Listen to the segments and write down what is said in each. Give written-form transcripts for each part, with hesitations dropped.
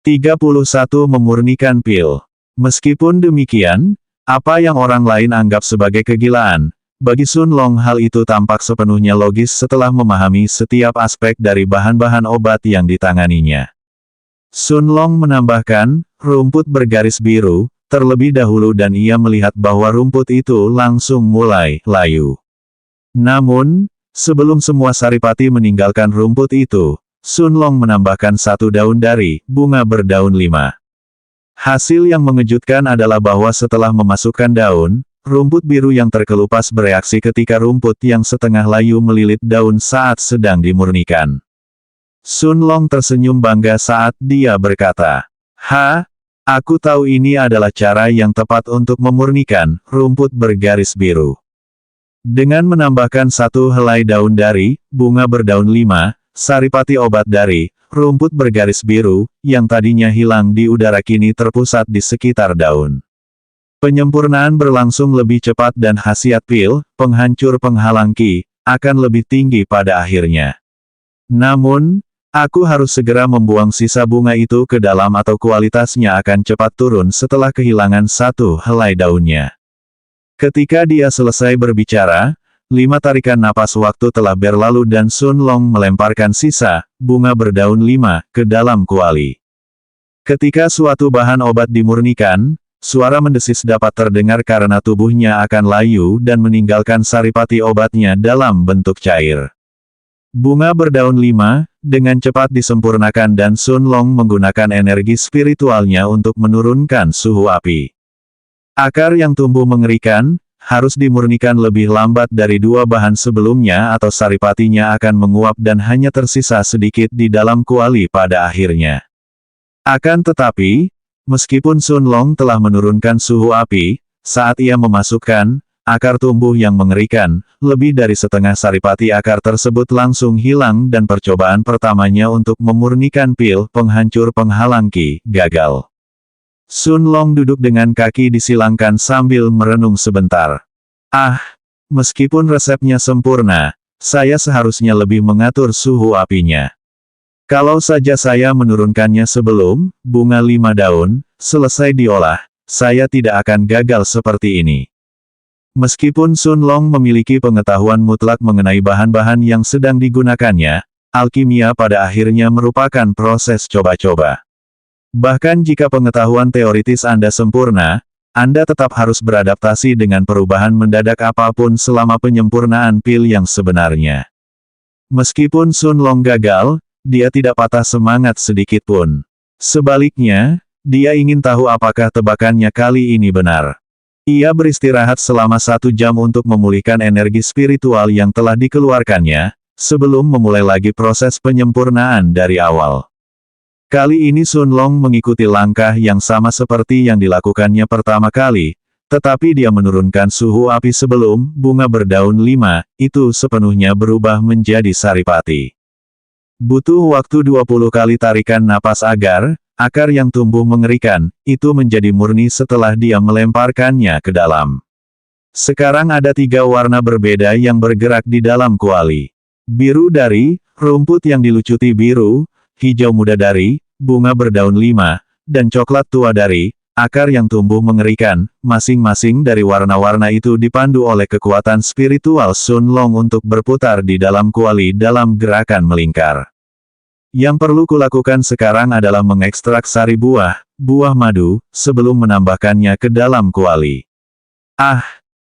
31 Memurnikan pil. Meskipun demikian, apa yang orang lain anggap sebagai kegilaan, bagi Sun Long hal itu tampak sepenuhnya logis setelah memahami setiap aspek dari bahan-bahan obat yang ditanganinya. Sun Long menambahkan, rumput bergaris biru, terlebih dahulu dan ia melihat bahwa rumput itu langsung mulai layu. Namun, sebelum semua saripati meninggalkan rumput itu, Sun Long menambahkan satu daun dari bunga berdaun 5. Hasil yang mengejutkan adalah bahwa setelah memasukkan daun, rumput biru yang terkelupas bereaksi ketika rumput yang setengah layu melilit daun saat sedang dimurnikan. Sun Long tersenyum bangga saat dia berkata, aku tahu ini adalah cara yang tepat untuk memurnikan rumput bergaris biru. Dengan menambahkan satu helai daun dari bunga berdaun 5, saripati obat dari rumput bergaris biru, yang tadinya hilang di udara kini terpusat di sekitar daun. Penyempurnaan berlangsung lebih cepat dan khasiat pil, penghancur penghalang ki, akan lebih tinggi pada akhirnya. Namun, aku harus segera membuang sisa bunga itu ke dalam atau kualitasnya akan cepat turun setelah kehilangan satu helai daunnya. Ketika dia selesai berbicara, 5 tarikan napas waktu telah berlalu dan Sun Long melemparkan sisa bunga berdaun 5 ke dalam kuali. Ketika suatu bahan obat dimurnikan, suara mendesis dapat terdengar karena tubuhnya akan layu dan meninggalkan saripati obatnya dalam bentuk cair. Bunga berdaun 5, dengan cepat disempurnakan dan Sun Long menggunakan energi spiritualnya untuk menurunkan suhu api. Akar yang tumbuh mengerikan, harus dimurnikan lebih lambat dari 2 bahan sebelumnya atau saripatinya akan menguap dan hanya tersisa sedikit di dalam kuali pada akhirnya. Akan tetapi, meskipun Sun Long telah menurunkan suhu api, saat ia memasukkan akar tumbuh yang mengerikan, lebih dari setengah saripati akar tersebut langsung hilang dan percobaan pertamanya untuk memurnikan pil penghancur penghalang ki gagal. Sun Long duduk dengan kaki disilangkan sambil merenung sebentar. Meskipun resepnya sempurna, saya seharusnya lebih mengatur suhu apinya. Kalau saja saya menurunkannya sebelum bunga 5 daun selesai diolah, saya tidak akan gagal seperti ini. Meskipun Sun Long memiliki pengetahuan mutlak mengenai bahan-bahan yang sedang digunakannya, alkimia pada akhirnya merupakan proses coba-coba. Bahkan jika pengetahuan teoritis Anda sempurna, Anda tetap harus beradaptasi dengan perubahan mendadak apapun selama penyempurnaan pil yang sebenarnya. Meskipun Sun Long gagal, dia tidak patah semangat sedikit pun. Sebaliknya, dia ingin tahu apakah tebakannya kali ini benar. Ia beristirahat selama 1 jam untuk memulihkan energi spiritual yang telah dikeluarkannya, sebelum memulai lagi proses penyempurnaan dari awal. Kali ini Sun Long mengikuti langkah yang sama seperti yang dilakukannya pertama kali, tetapi dia menurunkan suhu api sebelum bunga berdaun 5, itu sepenuhnya berubah menjadi saripati. Butuh waktu 20 kali tarikan napas agar akar yang tumbuh mengerikan, itu menjadi murni setelah dia melemparkannya ke dalam. Sekarang ada 3 warna berbeda yang bergerak di dalam kuali. Biru dari rumput yang dilucuti biru, hijau muda dari bunga berdaun 5, dan coklat tua dari akar yang tumbuh mengerikan. Masing-masing dari warna-warna itu dipandu oleh kekuatan spiritual Sun Long untuk berputar di dalam kuali dalam gerakan melingkar. Yang perlu kulakukan sekarang adalah mengekstrak sari buah madu, sebelum menambahkannya ke dalam kuali.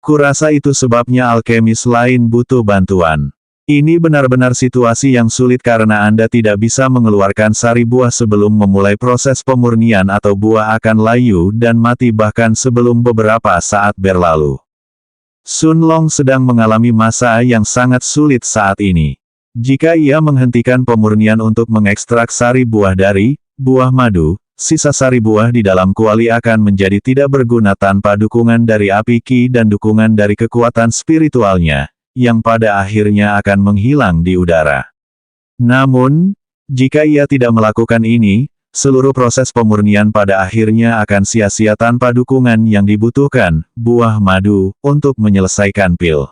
Kurasa itu sebabnya alkemis lain butuh bantuan. Ini benar-benar situasi yang sulit karena Anda tidak bisa mengeluarkan sari buah sebelum memulai proses pemurnian atau buah akan layu dan mati bahkan sebelum beberapa saat berlalu. Sun Long sedang mengalami masa yang sangat sulit saat ini. Jika ia menghentikan pemurnian untuk mengekstrak sari buah dari buah madu, sisa sari buah di dalam kuali akan menjadi tidak berguna tanpa dukungan dari api ki dan dukungan dari kekuatan spiritualnya, yang pada akhirnya akan menghilang di udara. Namun, jika ia tidak melakukan ini, seluruh proses pemurnian pada akhirnya akan sia-sia tanpa dukungan yang dibutuhkan, buah madu, untuk menyelesaikan pil.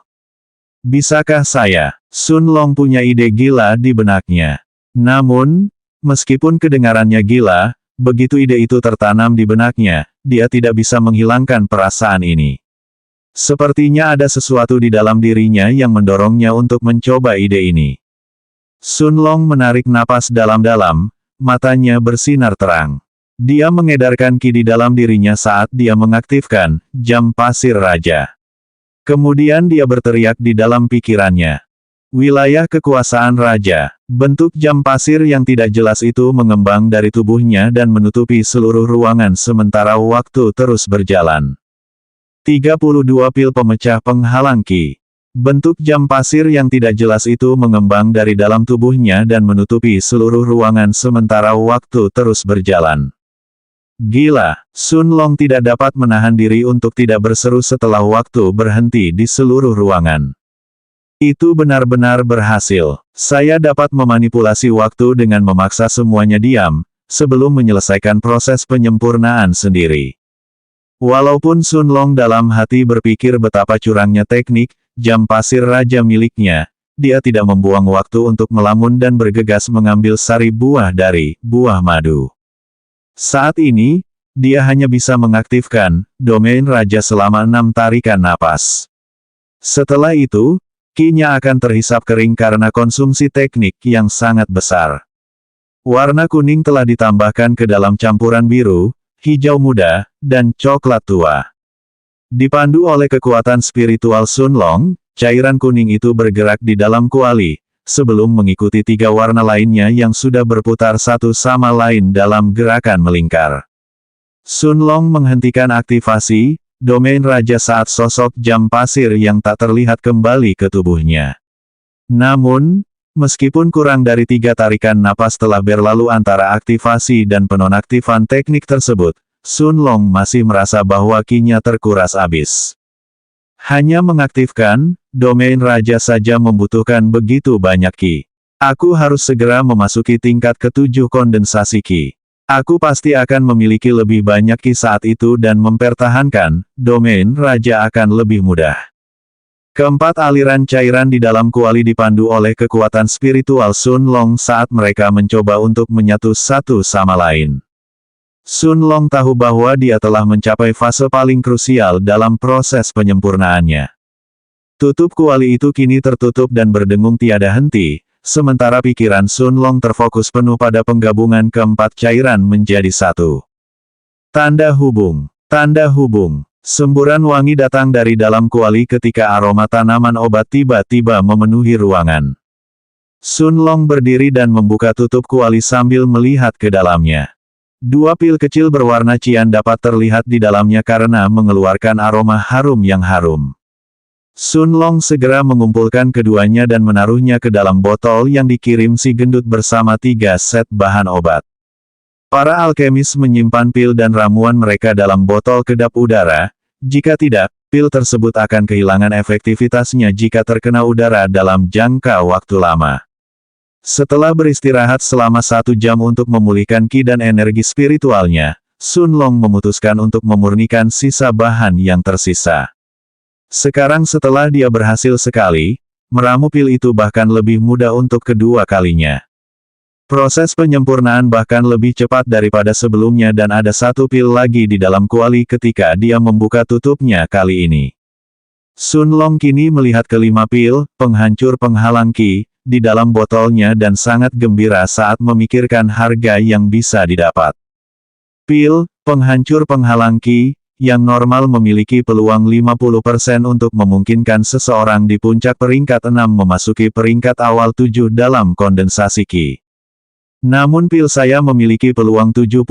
Bisakah saya? Sun Long punya ide gila di benaknya. Namun, meskipun kedengarannya gila, Begitu ide itu tertanam di benaknya, dia tidak bisa menghilangkan perasaan ini. Sepertinya ada sesuatu di dalam dirinya yang mendorongnya untuk mencoba ide ini. Sun Long menarik napas dalam-dalam, matanya bersinar terang. Dia mengedarkan ki di dalam dirinya saat dia mengaktifkan jam pasir raja. Kemudian dia berteriak di dalam pikirannya. Wilayah kekuasaan raja. Bentuk jam pasir yang tidak jelas itu mengembang dari tubuhnya dan menutupi seluruh ruangan sementara waktu terus berjalan. 32 pil pemecah penghalang ki. Bentuk jam pasir yang tidak jelas itu mengembang dari dalam tubuhnya dan menutupi seluruh ruangan sementara waktu terus berjalan. Gila, Sun Long tidak dapat menahan diri untuk tidak berseru setelah waktu berhenti di seluruh ruangan. Itu benar-benar berhasil. Saya dapat memanipulasi waktu dengan memaksa semuanya diam, sebelum menyelesaikan proses penyempurnaan sendiri. Walaupun Sun Long dalam hati berpikir betapa curangnya teknik jam pasir raja miliknya, dia tidak membuang waktu untuk melamun dan bergegas mengambil sari buah dari buah madu. Saat ini, dia hanya bisa mengaktifkan domain raja selama 6 tarikan napas. Setelah itu, ki-nya akan terhisap kering karena konsumsi teknik yang sangat besar. Warna kuning telah ditambahkan ke dalam campuran biru, hijau muda, dan coklat tua. Dipandu oleh kekuatan spiritual Sun Long, cairan kuning itu bergerak di dalam kuali, sebelum mengikuti 3 warna lainnya yang sudah berputar satu sama lain dalam gerakan melingkar. Sun Long menghentikan aktivasi domain raja saat sosok jam pasir yang tak terlihat kembali ke tubuhnya. Namun, meskipun kurang dari 3 tarikan napas telah berlalu antara aktivasi dan penonaktifan teknik tersebut, Sun Long masih merasa bahwa ki-nya terkuras habis. Hanya mengaktifkan domain raja saja membutuhkan begitu banyak ki. Aku harus segera memasuki tingkat ke-7 kondensasi ki. Aku pasti akan memiliki lebih banyak ki saat itu dan mempertahankan domain raja akan lebih mudah. Keempat aliran cairan di dalam kuali dipandu oleh kekuatan spiritual Sun Long saat mereka mencoba untuk menyatu satu sama lain. Sun Long tahu bahwa dia telah mencapai fase paling krusial dalam proses penyempurnaannya. Tutup kuali itu kini tertutup dan berdengung tiada henti. Sementara pikiran Sun Long terfokus penuh pada penggabungan keempat cairan menjadi satu. Tanda hubung. Tanda hubung. Semburan wangi datang dari dalam kuali ketika aroma tanaman obat tiba-tiba memenuhi ruangan. Sun Long berdiri dan membuka tutup kuali sambil melihat ke dalamnya. 2 pil kecil berwarna cian dapat terlihat di dalamnya karena mengeluarkan aroma harum yang harum. Sun Long segera mengumpulkan keduanya dan menaruhnya ke dalam botol yang dikirim si gendut bersama 3 set bahan obat. Para alkemis menyimpan pil dan ramuan mereka dalam botol kedap udara, jika tidak, pil tersebut akan kehilangan efektivitasnya jika terkena udara dalam jangka waktu lama. Setelah beristirahat selama 1 jam untuk memulihkan ki dan energi spiritualnya, Sun Long memutuskan untuk memurnikan sisa bahan yang tersisa. Sekarang setelah dia berhasil sekali, meramu pil itu bahkan lebih mudah untuk kedua kalinya. Proses penyempurnaan bahkan lebih cepat daripada sebelumnya dan ada 1 pil lagi di dalam kuali ketika dia membuka tutupnya kali ini. Sun Long kini melihat ke-5 pil, penghancur penghalang ki, di dalam botolnya dan sangat gembira saat memikirkan harga yang bisa didapat. Pil, penghancur penghalang ki, yang normal memiliki peluang 50% untuk memungkinkan seseorang di puncak peringkat 6 memasuki peringkat awal 7 dalam kondensasi ki. Namun pil saya memiliki peluang 70%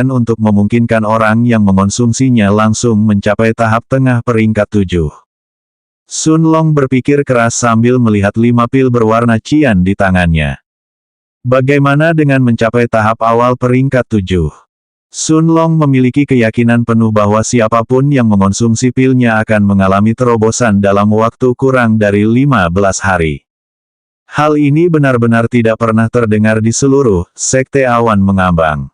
untuk memungkinkan orang yang mengonsumsinya langsung mencapai tahap tengah peringkat 7. Sun Long berpikir keras sambil melihat 5 pil berwarna cian di tangannya. Bagaimana dengan mencapai tahap awal peringkat 7? Sun Long memiliki keyakinan penuh bahwa siapapun yang mengonsumsi pilnya akan mengalami terobosan dalam waktu kurang dari 15 hari. Hal ini benar-benar tidak pernah terdengar di seluruh sekte awan mengambang.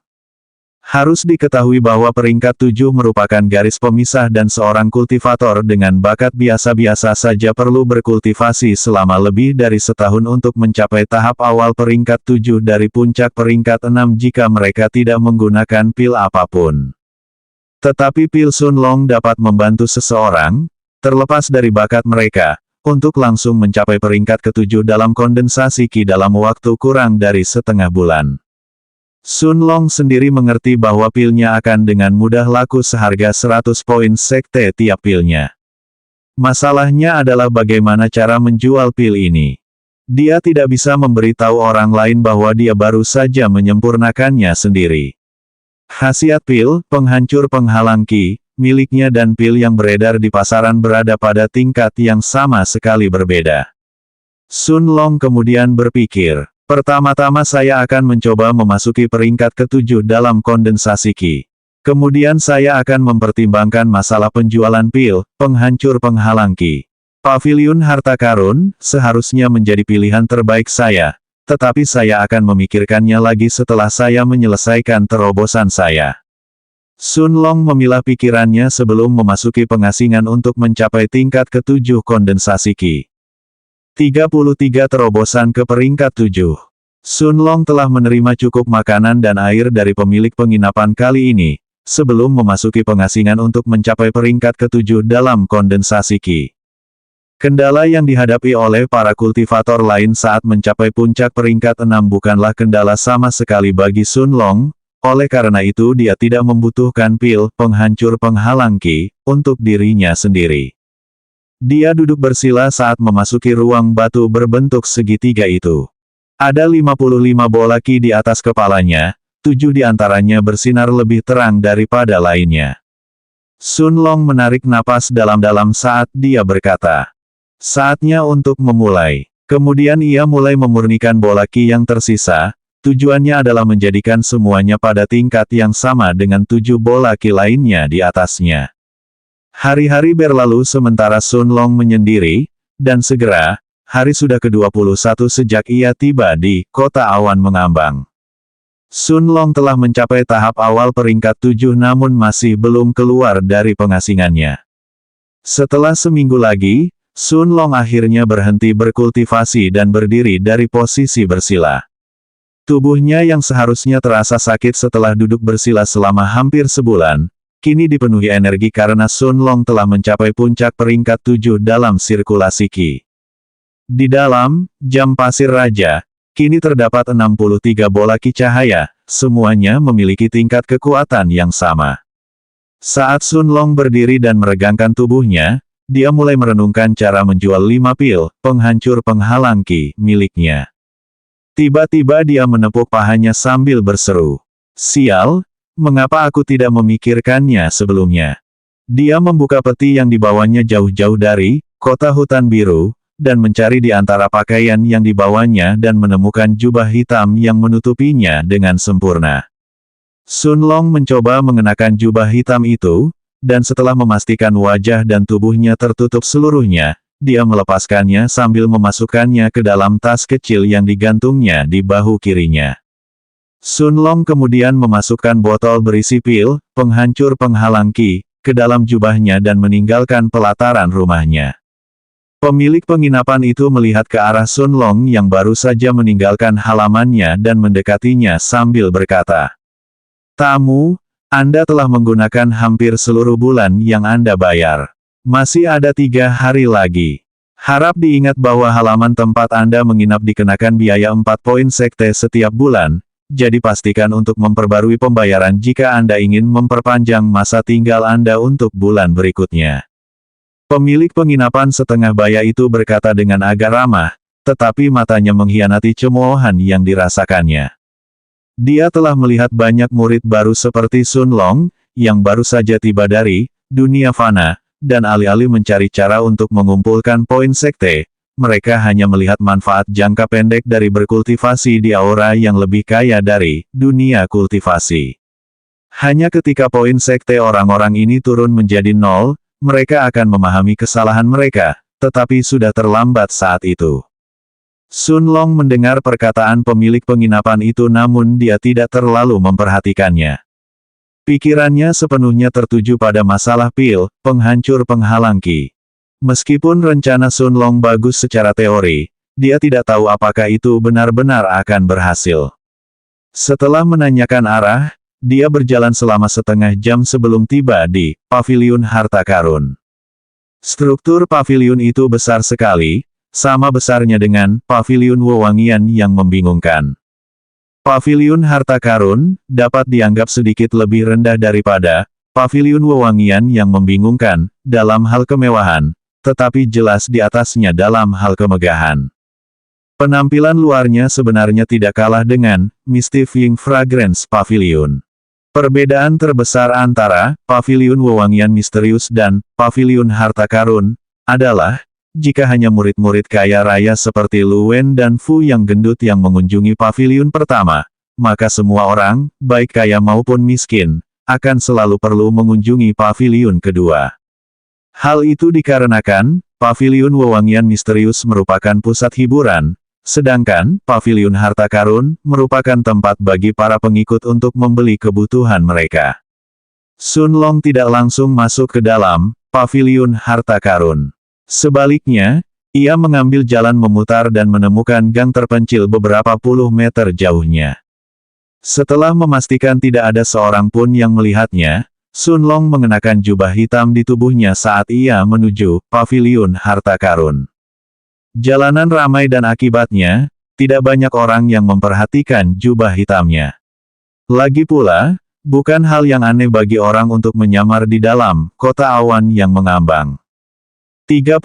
Harus diketahui bahwa peringkat 7 merupakan garis pemisah dan seorang kultivator dengan bakat biasa-biasa saja perlu berkultivasi selama lebih dari setahun untuk mencapai tahap awal peringkat 7 dari puncak peringkat 6 jika mereka tidak menggunakan pil apapun. Tetapi pil Sun Long dapat membantu seseorang, terlepas dari bakat mereka, untuk langsung mencapai peringkat ke-7 dalam kondensasi Qi dalam waktu kurang dari setengah bulan. Sun Long sendiri mengerti bahwa pilnya akan dengan mudah laku seharga 100 poin sekte tiap pilnya. Masalahnya adalah bagaimana cara menjual pil ini. Dia tidak bisa memberitahu orang lain bahwa dia baru saja menyempurnakannya sendiri. Khasiat pil, penghancur penghalang Qi, miliknya dan pil yang beredar di pasaran berada pada tingkat yang sama sekali berbeda. Sun Long kemudian berpikir, pertama-tama saya akan mencoba memasuki peringkat ke-7 dalam kondensasi Qi. Kemudian saya akan mempertimbangkan masalah penjualan pil, penghancur penghalang Qi. Paviliun harta karun, seharusnya menjadi pilihan terbaik saya, tetapi saya akan memikirkannya lagi setelah saya menyelesaikan terobosan saya. Sun Long memilah pikirannya sebelum memasuki pengasingan untuk mencapai tingkat ke-7 kondensasi Qi. 33 terobosan ke peringkat 7. Sun Long telah menerima cukup makanan dan air dari pemilik penginapan kali ini, sebelum memasuki pengasingan untuk mencapai peringkat ke-7 dalam kondensasi Qi. Kendala yang dihadapi oleh para kultivator lain saat mencapai puncak peringkat 6 bukanlah kendala sama sekali bagi Sun Long, oleh karena itu dia tidak membutuhkan pil penghancur penghalang Qi untuk dirinya sendiri. Dia duduk bersila saat memasuki ruang batu berbentuk segitiga itu. Ada 55 bola Qi di atas kepalanya, 7 di antaranya bersinar lebih terang daripada lainnya. Sun Long menarik napas dalam-dalam saat dia berkata, "Saatnya untuk memulai." Kemudian ia mulai memurnikan bola Qi yang tersisa, tujuannya adalah menjadikan semuanya pada tingkat yang sama dengan 7 bola Qi lainnya di atasnya. Hari-hari berlalu sementara Sun Long menyendiri, dan segera, hari sudah ke-21 sejak ia tiba di kota awan mengambang. Sun Long telah mencapai tahap awal peringkat 7 namun masih belum keluar dari pengasingannya. Setelah seminggu lagi, Sun Long akhirnya berhenti berkultivasi dan berdiri dari posisi bersila. Tubuhnya yang seharusnya terasa sakit setelah duduk bersila selama hampir sebulan, kini dipenuhi energi karena Sun Long telah mencapai puncak peringkat 7 dalam sirkulasi Qi. Di dalam jam pasir raja, kini terdapat 63 bola Qi cahaya, semuanya memiliki tingkat kekuatan yang sama. Saat Sun Long berdiri dan meregangkan tubuhnya, dia mulai merenungkan cara menjual 5 pil penghancur penghalang Qi miliknya. Tiba-tiba dia menepuk pahanya sambil berseru, "Sial! Mengapa aku tidak memikirkannya sebelumnya?" Dia membuka peti yang dibawanya jauh-jauh dari kota hutan biru, dan mencari di antara pakaian yang dibawanya dan menemukan jubah hitam yang menutupinya dengan sempurna. Sun Long mencoba mengenakan jubah hitam itu, dan setelah memastikan wajah dan tubuhnya tertutup seluruhnya, dia melepaskannya sambil memasukkannya ke dalam tas kecil yang digantungnya di bahu kirinya. Sun Long kemudian memasukkan botol berisi pil penghancur penghalang Qi ke dalam jubahnya dan meninggalkan pelataran rumahnya. Pemilik penginapan itu melihat ke arah Sun Long yang baru saja meninggalkan halamannya dan mendekatinya sambil berkata, "Tamu, Anda telah menggunakan hampir seluruh bulan yang Anda bayar. Masih ada 3 hari lagi. Harap diingat bahwa halaman tempat Anda menginap dikenakan biaya 4 poin sekte setiap bulan. Jadi pastikan untuk memperbarui pembayaran jika Anda ingin memperpanjang masa tinggal Anda untuk bulan berikutnya." Pemilik penginapan setengah baya itu berkata dengan agak ramah, tetapi matanya mengkhianati cemoohan yang dirasakannya. Dia telah melihat banyak murid baru seperti Sun Long, yang baru saja tiba dari dunia fana, dan alih-alih mencari cara untuk mengumpulkan poin sekte, mereka hanya melihat manfaat jangka pendek dari berkultivasi di aura yang lebih kaya dari dunia kultivasi. Hanya ketika poin sekte orang-orang ini turun menjadi 0, mereka akan memahami kesalahan mereka, tetapi sudah terlambat saat itu. Sun Long mendengar perkataan pemilik penginapan itu namun dia tidak terlalu memperhatikannya. Pikirannya sepenuhnya tertuju pada masalah pil, penghancur penghalang ki. Meskipun rencana Sun Long bagus secara teori, dia tidak tahu apakah itu benar-benar akan berhasil. Setelah menanyakan arah, dia berjalan selama setengah jam sebelum tiba di Paviliun Harta Karun. Struktur paviliun itu besar sekali, sama besarnya dengan Paviliun Wewangian yang membingungkan. Paviliun Harta Karun dapat dianggap sedikit lebih rendah daripada Paviliun Wewangian yang membingungkan dalam hal kemewahan, tetapi jelas di atasnya dalam hal kemegahan. Penampilan luarnya sebenarnya tidak kalah dengan Mystifying Fragrance Pavilion. Perbedaan terbesar antara Paviliun Wewangian Misterius dan Paviliun Harta Karun adalah jika hanya murid-murid kaya raya seperti Lu Wen dan Fu yang gendut yang mengunjungi paviliun pertama, maka semua orang, baik kaya maupun miskin, akan selalu perlu mengunjungi paviliun kedua. Hal itu dikarenakan, Paviliun Wewangian Misterius merupakan pusat hiburan, sedangkan Paviliun Harta Karun merupakan tempat bagi para pengikut untuk membeli kebutuhan mereka. Sun Long tidak langsung masuk ke dalam Paviliun Harta Karun. Sebaliknya, ia mengambil jalan memutar dan menemukan gang terpencil beberapa puluh meter jauhnya. Setelah memastikan tidak ada seorang pun yang melihatnya, Sun Long mengenakan jubah hitam di tubuhnya saat ia menuju Paviliun Harta Karun. Jalanan ramai dan akibatnya, tidak banyak orang yang memperhatikan jubah hitamnya. Lagi pula, bukan hal yang aneh bagi orang untuk menyamar di dalam kota awan yang mengambang. 34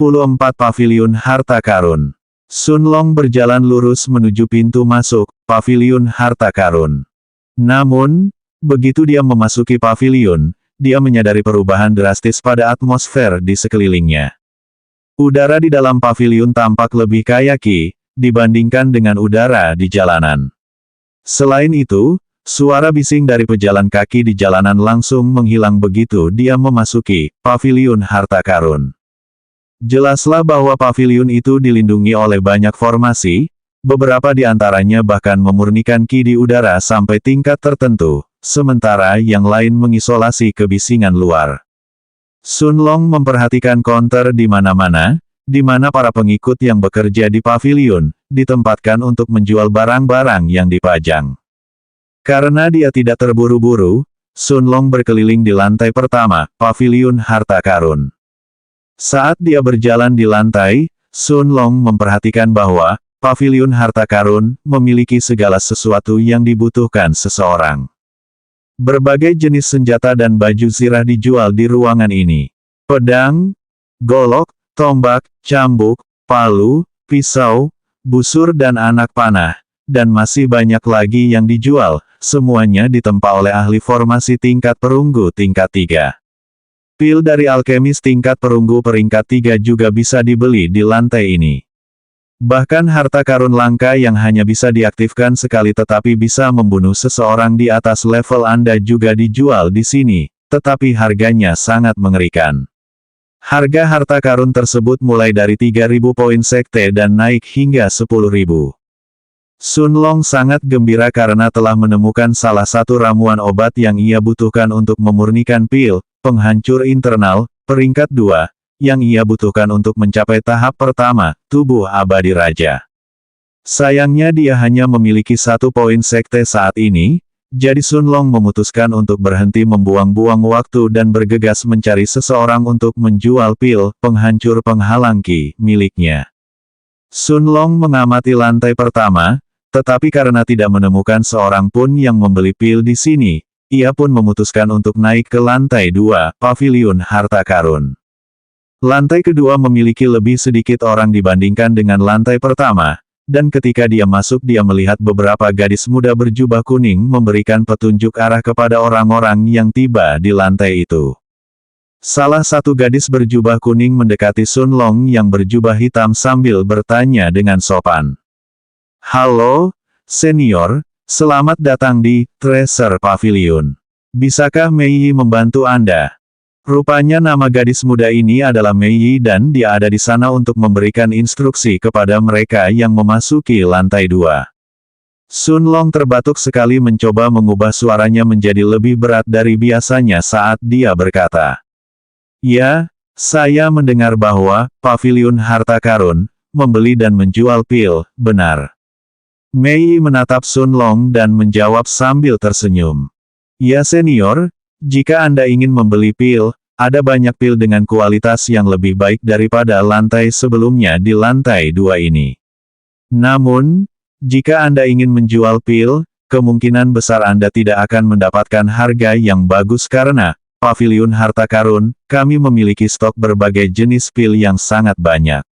Paviliun Harta Karun. Sun Long berjalan lurus menuju pintu masuk Paviliun Harta Karun. Namun, begitu dia memasuki paviliun, dia menyadari perubahan drastis pada atmosfer di sekelilingnya. Udara di dalam paviliun tampak lebih kaya ki, dibandingkan dengan udara di jalanan. Selain itu, suara bising dari pejalan kaki di jalanan langsung menghilang begitu dia memasuki Paviliun Harta Karun. Jelaslah bahwa paviliun itu dilindungi oleh banyak formasi, beberapa di antaranya bahkan memurnikan ki di udara sampai tingkat tertentu, sementara yang lain mengisolasi kebisingan luar. Sun Long memperhatikan counter di mana-mana, di mana para pengikut yang bekerja di paviliun, ditempatkan untuk menjual barang-barang yang dipajang. Karena dia tidak terburu-buru, Sun Long berkeliling di lantai pertama, Paviliun Harta Karun. Saat dia berjalan di lantai, Sun Long memperhatikan bahwa Paviliun Harta Karun memiliki segala sesuatu yang dibutuhkan seseorang. Berbagai jenis senjata dan baju zirah dijual di ruangan ini. Pedang, golok, tombak, cambuk, palu, pisau, busur dan anak panah, dan masih banyak lagi yang dijual, semuanya ditempa oleh ahli formasi tingkat perunggu tingkat 3. Pil dari alkemis tingkat perunggu peringkat 3 juga bisa dibeli di lantai ini. Bahkan harta karun langka yang hanya bisa diaktifkan sekali tetapi bisa membunuh seseorang di atas level Anda juga dijual di sini, tetapi harganya sangat mengerikan. Harga harta karun tersebut mulai dari 3.000 poin sekte dan naik hingga 10.000. Sun Long sangat gembira karena telah menemukan salah satu ramuan obat yang ia butuhkan untuk memurnikan pil, penghancur internal, peringkat 2, yang ia butuhkan untuk mencapai tahap pertama, tubuh abadi raja. Sayangnya dia hanya memiliki 1 poin sekte saat ini, jadi Sun Long memutuskan untuk berhenti membuang-buang waktu dan bergegas mencari seseorang untuk menjual pil, penghancur penghalang ki, miliknya. Sun Long mengamati lantai pertama, tetapi karena tidak menemukan seorang pun yang membeli pil di sini, ia pun memutuskan untuk naik ke lantai 2, Paviliun Harta Karun. Lantai kedua memiliki lebih sedikit orang dibandingkan dengan lantai pertama, dan ketika dia masuk dia melihat beberapa gadis muda berjubah kuning memberikan petunjuk arah kepada orang-orang yang tiba di lantai itu. Salah satu gadis berjubah kuning mendekati Sun Long yang berjubah hitam sambil bertanya dengan sopan. "Halo, senior. Selamat datang di Treasure Pavilion. Bisakah Mei Yi membantu Anda?" Rupanya nama gadis muda ini adalah Mei Yi dan dia ada di sana untuk memberikan instruksi kepada mereka yang memasuki lantai 2. Sun Long terbatuk sekali mencoba mengubah suaranya menjadi lebih berat dari biasanya saat dia berkata. Ya, saya mendengar bahwa Paviliun Harta Karun membeli dan menjual pil, benar. Mei menatap Sun Long dan menjawab sambil tersenyum. Ya senior, jika Anda ingin membeli pil, ada banyak pil dengan kualitas yang lebih baik daripada lantai sebelumnya di lantai 2 ini. Namun, jika Anda ingin menjual pil, kemungkinan besar Anda tidak akan mendapatkan harga yang bagus karena Paviliun Harta Karun, kami memiliki stok berbagai jenis pil yang sangat banyak.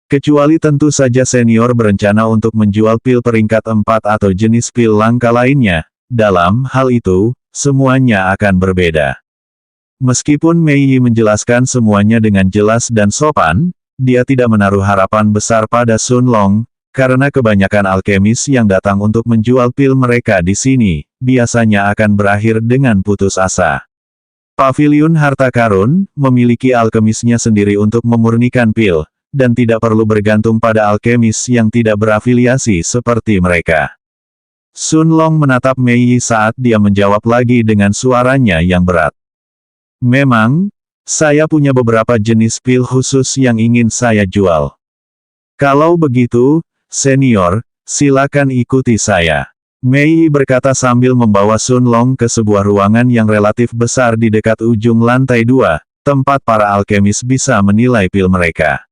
Kecuali tentu saja senior berencana untuk menjual pil peringkat 4 atau jenis pil langka lainnya, dalam hal itu, semuanya akan berbeda. Meskipun Mei Yi menjelaskan semuanya dengan jelas dan sopan, dia tidak menaruh harapan besar pada Sun Long, karena kebanyakan alkemis yang datang untuk menjual pil mereka di sini, biasanya akan berakhir dengan putus asa. Paviliun Harta Karun memiliki alkemisnya sendiri untuk memurnikan pil, dan tidak perlu bergantung pada alkemis yang tidak berafiliasi seperti mereka. Sun Long menatap Mei Yi saat dia menjawab lagi dengan suaranya yang berat. Memang, saya punya beberapa jenis pil khusus yang ingin saya jual. Kalau begitu, senior, silakan ikuti saya. Mei Yi berkata sambil membawa Sun Long ke sebuah ruangan yang relatif besar di dekat ujung lantai 2, tempat para alkemis bisa menilai pil mereka.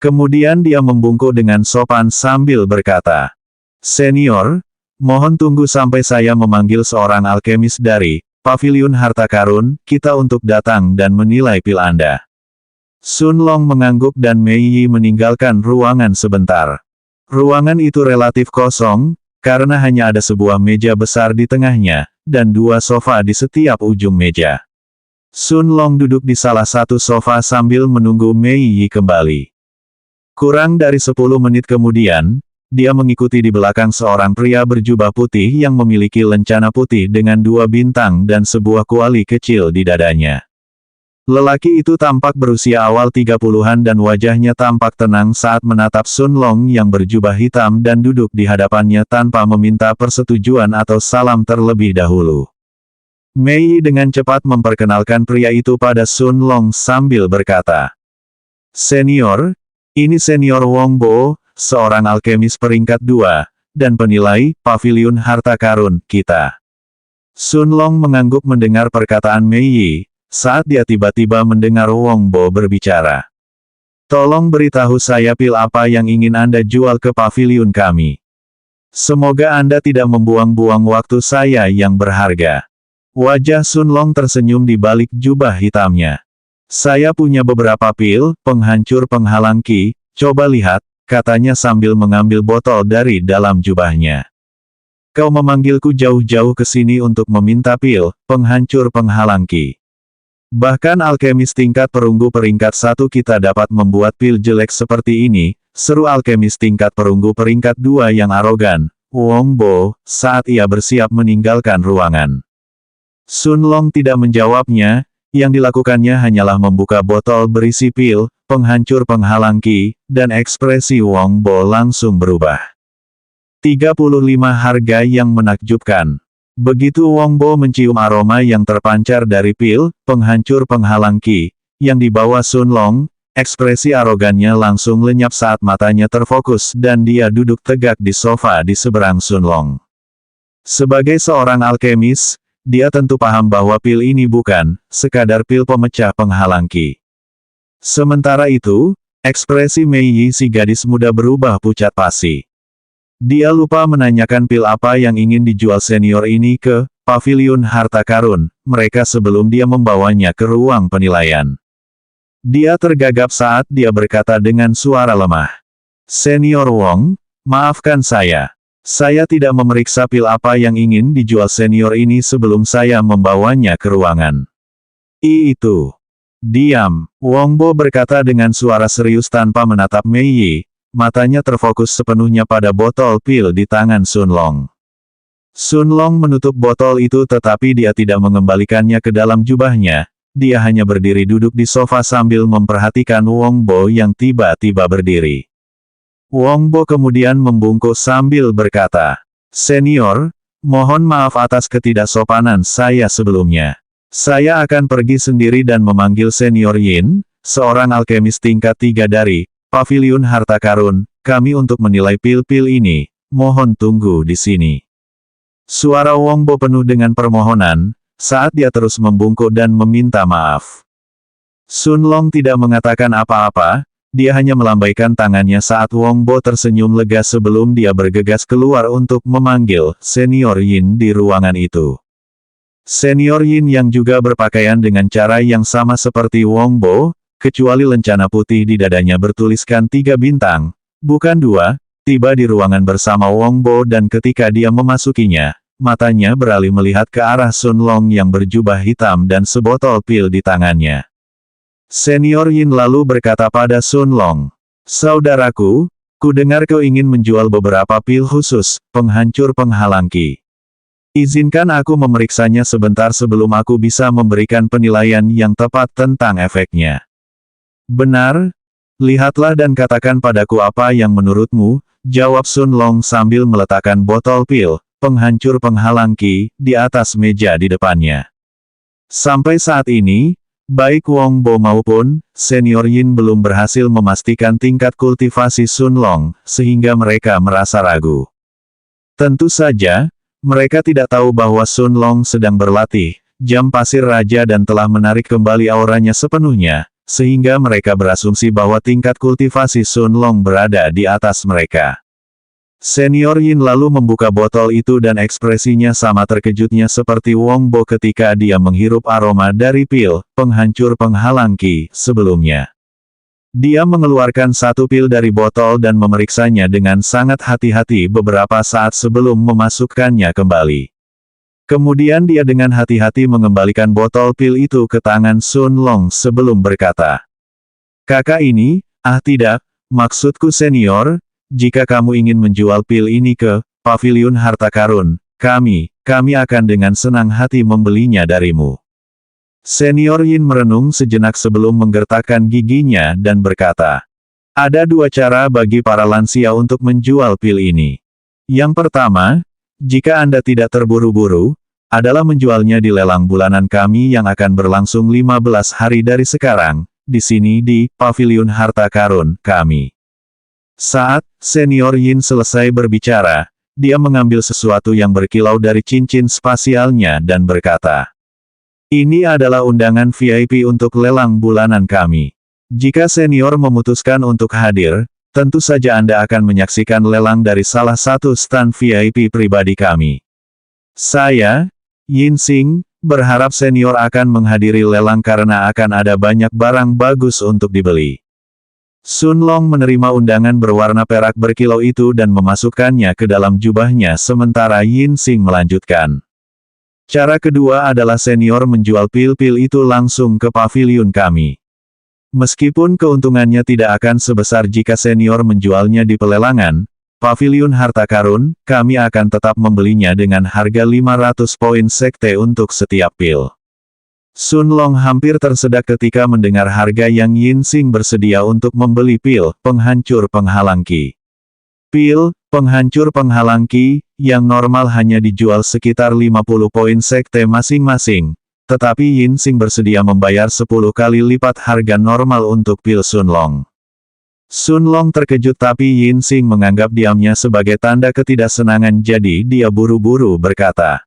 Kemudian dia membungkuk dengan sopan sambil berkata, Senior, mohon tunggu sampai saya memanggil seorang alkemis dari Paviliun Harta Karun, kita untuk datang dan menilai pil Anda. Sun Long mengangguk dan Mei Yi meninggalkan ruangan sebentar. Ruangan itu relatif kosong, karena hanya ada sebuah meja besar di tengahnya, dan 2 sofa di setiap ujung meja. Sun Long duduk di salah satu sofa sambil menunggu Mei Yi kembali. Kurang dari 10 menit kemudian, dia mengikuti di belakang seorang pria berjubah putih yang memiliki lencana putih dengan 2 bintang dan sebuah kuali kecil di dadanya. Lelaki itu tampak berusia awal 30-an dan wajahnya tampak tenang saat menatap Sun Long yang berjubah hitam dan duduk di hadapannya tanpa meminta persetujuan atau salam terlebih dahulu. Mei Yi dengan cepat memperkenalkan pria itu pada Sun Long sambil berkata, Senior, ini Senior Wong Bo, seorang alkemis peringkat 2, dan penilai Paviliun Harta Karun kita. Sun Long mengangguk mendengar perkataan Mei Yi, saat dia tiba-tiba mendengar Wong Bo berbicara. Tolong beritahu saya pil apa yang ingin Anda jual ke paviliun kami. Semoga Anda tidak membuang-buang waktu saya yang berharga. Wajah Sun Long tersenyum di balik jubah hitamnya. Saya punya beberapa pil, penghancur penghalang ki, coba lihat, katanya sambil mengambil botol dari dalam jubahnya. Kau memanggilku jauh-jauh ke sini untuk meminta pil, penghancur penghalang ki. Bahkan alkemis tingkat perunggu peringkat 1 kita dapat membuat pil jelek seperti ini, seru alkemis tingkat perunggu peringkat 2 yang arogan, Wong Bo, saat ia bersiap meninggalkan ruangan. Sun Long tidak menjawabnya, yang dilakukannya hanyalah membuka botol berisi pil, penghancur penghalang ki, dan ekspresi Wong Bo langsung berubah. 35 harga yang menakjubkan. Begitu Wong Bo mencium aroma yang terpancar dari pil, penghancur penghalang ki, yang dibawa Sun Long, ekspresi arogannya langsung lenyap saat matanya terfokus dan dia duduk tegak di sofa di seberang Sun Long. Sebagai seorang alkemis, dia tentu paham bahwa pil ini bukan sekadar pil pemecah penghalang ki. Sementara itu, ekspresi Mei Yi si gadis muda berubah pucat pasi. Dia lupa menanyakan pil apa yang ingin dijual senior ini ke Paviliun Harta Karun, mereka sebelum dia membawanya ke ruang penilaian. Dia tergagap saat dia berkata dengan suara lemah. Senior Wong, maafkan saya. Saya tidak memeriksa pil apa yang ingin dijual senior ini sebelum saya membawanya ke ruangan. Itu. Diam, Wong Bo berkata dengan suara serius tanpa menatap Mei Yi. Matanya terfokus sepenuhnya pada botol pil di tangan Sun Long. Sun Long menutup botol itu tetapi dia tidak mengembalikannya ke dalam jubahnya, dia hanya berdiri duduk di sofa sambil memperhatikan Wong Bo yang tiba-tiba berdiri. Wong Bo kemudian membungkuk sambil berkata, Senior, mohon maaf atas ketidaksopanan saya sebelumnya. Saya akan pergi sendiri dan memanggil Senior Yin, seorang alkemis tingkat 3 dari Paviliun Harta Karun, kami untuk menilai pil-pil ini. Mohon tunggu di sini. Suara Wong Bo penuh dengan permohonan, saat dia terus membungkuk dan meminta maaf. Sun Long tidak mengatakan apa-apa, dia hanya melambaikan tangannya saat Wong Bo tersenyum lega sebelum dia bergegas keluar untuk memanggil Senior Yin di ruangan itu. Senior Yin yang juga berpakaian dengan cara yang sama seperti Wong Bo, kecuali lencana putih di dadanya bertuliskan 3 bintang, bukan 2, tiba di ruangan bersama Wong Bo dan ketika dia memasukinya, matanya beralih melihat ke arah Sun Long yang berjubah hitam dan sebotol pil di tangannya. Senior Yin lalu berkata pada Sun Long, "Saudaraku, ku dengar kau ingin menjual beberapa pil khusus, penghancur penghalang ki. Izinkan aku memeriksanya sebentar sebelum aku bisa memberikan penilaian yang tepat tentang efeknya." "Benar? Lihatlah dan katakan padaku apa yang menurutmu," jawab Sun Long sambil meletakkan botol pil, penghancur penghalang ki, di atas meja di depannya. Sampai saat ini, baik Wong Bo maupun Senior Yin belum berhasil memastikan tingkat kultivasi Sun Long, sehingga mereka merasa ragu. Tentu saja, mereka tidak tahu bahwa Sun Long sedang berlatih jam pasir raja dan telah menarik kembali auranya sepenuhnya, sehingga mereka berasumsi bahwa tingkat kultivasi Sun Long berada di atas mereka. Senior Yin lalu membuka botol itu dan ekspresinya sama terkejutnya seperti Wong Bo ketika dia menghirup aroma dari pil, penghancur penghalang ki, sebelumnya. Dia mengeluarkan satu pil dari botol dan memeriksanya dengan sangat hati-hati beberapa saat sebelum memasukkannya kembali. Kemudian dia dengan hati-hati mengembalikan botol pil itu ke tangan Sun Long sebelum berkata, "Kakak ini, tidak, maksudku senior, jika kamu ingin menjual pil ini ke Paviliun Harta Karun, kami akan dengan senang hati membelinya darimu." Senior Yin merenung sejenak sebelum menggertakkan giginya dan berkata, "Ada 2 cara bagi para lansia untuk menjual pil ini. Yang pertama, jika Anda tidak terburu-buru, adalah menjualnya di lelang bulanan kami yang akan berlangsung 15 hari dari sekarang, di sini di Paviliun Harta Karun, kami." Saat Senior Yin selesai berbicara, dia mengambil sesuatu yang berkilau dari cincin spasialnya dan berkata, "Ini adalah undangan VIP untuk lelang bulanan kami. Jika senior memutuskan untuk hadir, tentu saja Anda akan menyaksikan lelang dari salah satu stan VIP pribadi kami. Saya, Yin Xing, berharap senior akan menghadiri lelang karena akan ada banyak barang bagus untuk dibeli." Sun Long menerima undangan berwarna perak berkilau itu dan memasukkannya ke dalam jubahnya sementara Yin Xing melanjutkan. "Cara kedua adalah senior menjual pil-pil itu langsung ke paviliun kami. Meskipun keuntungannya tidak akan sebesar jika senior menjualnya di pelelangan, Paviliun Harta Karun, kami akan tetap membelinya dengan harga 500 poin sekte untuk setiap pil." Sun Long hampir tersedak ketika mendengar harga yang Yin Xing bersedia untuk membeli pil, penghancur penghalang ki. Pil, penghancur penghalang ki, yang normal hanya dijual sekitar 50 poin sekte masing-masing, tetapi Yin Xing bersedia membayar 10 kali lipat harga normal untuk pil Sun Long. Sun Long terkejut tapi Yin Xing menganggap diamnya sebagai tanda ketidaksenangan jadi dia buru-buru berkata,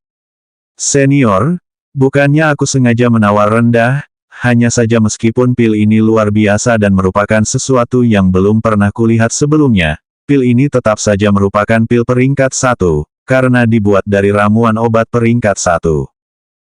"Senior, bukannya aku sengaja menawar rendah, hanya saja meskipun pil ini luar biasa dan merupakan sesuatu yang belum pernah kulihat sebelumnya, pil ini tetap saja merupakan pil peringkat 1, karena dibuat dari ramuan obat peringkat 1.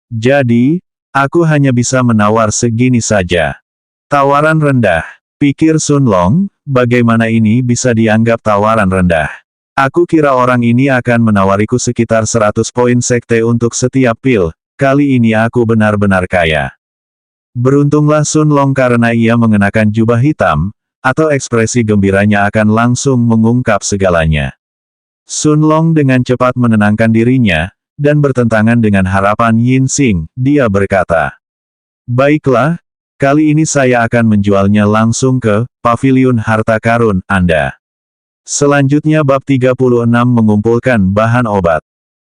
Jadi, aku hanya bisa menawar segini saja." "Tawaran rendah," pikir Sun Long, bagaimana ini bisa dianggap tawaran rendah? Aku kira orang ini akan menawariku sekitar 100 poin sekte untuk setiap pil. Kali ini aku benar-benar kaya. Beruntunglah Sun Long karena ia mengenakan jubah hitam, atau ekspresi gembiranya akan langsung mengungkap segalanya. Sun Long dengan cepat menenangkan dirinya, dan bertentangan dengan harapan Yin Xing, dia berkata, "Baiklah, kali ini saya akan menjualnya langsung ke Paviliun Harta Karun Anda." Selanjutnya bab 36 mengumpulkan bahan obat.